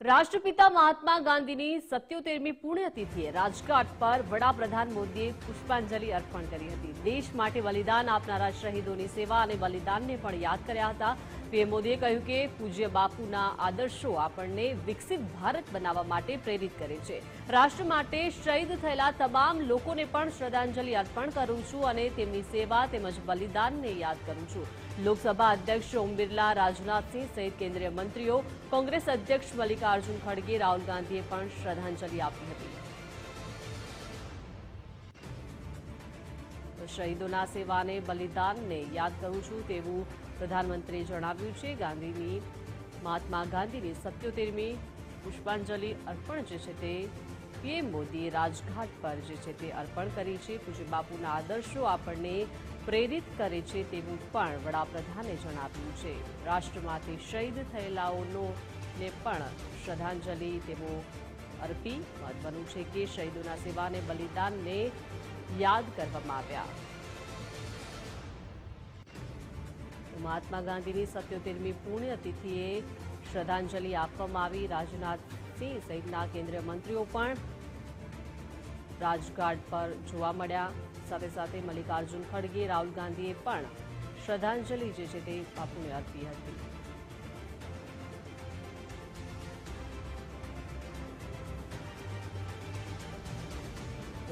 રાષ્ટ્રપિતા મહાત્મા ગાંધીની 77મી પુણ્યતિથિએ રાજઘાટ પર વડાપ્રધાન મોદીએ પુષ્પાંજલિ અર્પણ કરી હતી। દેશ માટે બલિદાન આપનારા શહીદોની સેવા અને બલિદાનને પણ યાદ કર્યા હતા। પીએમ મોદીએ કહ્યું કે પૂજ્ય બાપુના આદર્શો આપણને વિકસિત ભારત બનાવવા માટે પ્રેરિત કરે છે। રાષ્ટ્ર માટે શહીદ થયેલા તમામ લોકોને પણ શ્રદ્ધાંજલિ અર્પણ કરું છું અને તેમની સેવા તેમજ બલિદાનને યાદ કરું છું। લોકસભા અધ્યક્ષ ઓમ બિરલા, રાજનાથસિંહ સહિત કેન્દ્રીય મંત્રીઓ, કોંગ્રેસ અધ્યક્ષ મલ્લિકાર્જુન ખડગે, રાહુલ ગાંધીએ પણ શ્રદ્ધાંજલિ આપી હતી। શહીદોના સેવાને બલિદાનને યાદ કરું છું તેવું પ્રધાનમંત્રીએ જણાવ્યું છે। મહાત્મા ગાંધીની 77મી પુષ્પાંજલિ અર્પણ જે છે તે પીએમ મોદીએ રાજઘાટ પર જે છે તે અર્પણ કરી છે। પૂજ્ય બાપુના આદર્શો આપણને પ્રેરિત કરે છે તેવું પણ વડાપ્રધાને જણાવ્યું છે। રાષ્ટ્ર માટે શહીદ થયેલાઓને પણ શ્રદ્ધાંજલિ તેઓ અર્પી। મહત્વનું છે કે શહીદોના સેવાને બલિદાનને યાદ કરવામાં આવ્યા। મહાત્મા ગાંધીની 77મી પુણ્યતિથિએ શ્રદ્ધાંજલિ આપવામાં આવી। રાજનાથસિંહ સહિતના કેન્દ્રીય મંત્રીઓ પણ રાજઘાટ પર જોવા મળ્યા। સાથે સાથે મલ્લિકાર્જુન ખડગે, રાહુલ ગાંધીએ પણ શ્રદ્ધાંજલિ જે છે તે બાપુને અર્પી હતી।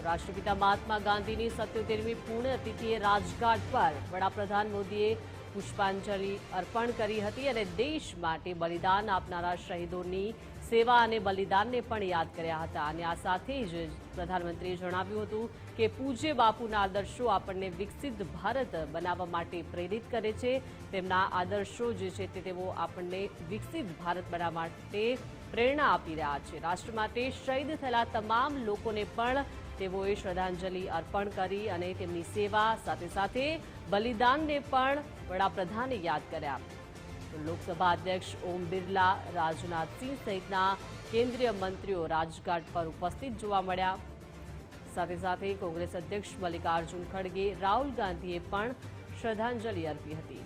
રાષ્ટ્રપિતા મહાત્મા ગાંધીની 77મી પુણ્યતિથિએ રાજઘાટ પર વડાપ્રધાન મોદીએ પુષ્પાંજલિ અર્પણ કરી હતી અને દેશ માટે બલિદાન આપનારા શહીદોની સેવા અને બલિદાનને પણ યાદ કર્યા હતા। અને આ સાથે જ પ્રધાનમંત્રીએ જણાવ્યું હતું કે પૂજ્ય બાપુના આદર્શો આપણને વિકસિત ભારત બનાવવા માટે પ્રેરિત કરે છે। તેમના આદર્શો જે છે તેઓ આપણને વિકસિત ભારત બનાવવા માટે પ્રેરણા આપી રહ્યા છે। રાષ્ટ્ર માટે શહીદ થયેલા તમામ લોકોને પણ તેઓએ શ્રદ્ધાંજલિ અર્પણ કરી અને તેમની સેવા સાથે સાથે બલિદાનને પણ વડાપ્રધાને યાદ કર્યા। લોકસભા અધ્યક્ષ ઓમ બિરલા, રાજનાથસિંહ સહિતના કેન્દ્રીય મંત્રીઓ રાજઘાટ પર ઉપસ્થિત જોવા મળ્યા। સાથે સાથે કોંગ્રેસ અધ્યક્ષ મલ્લિકાર્જુન ખડગે, રાહુલ ગાંધીએ પણ શ્રદ્ધાંજલિ અર્પી હતી।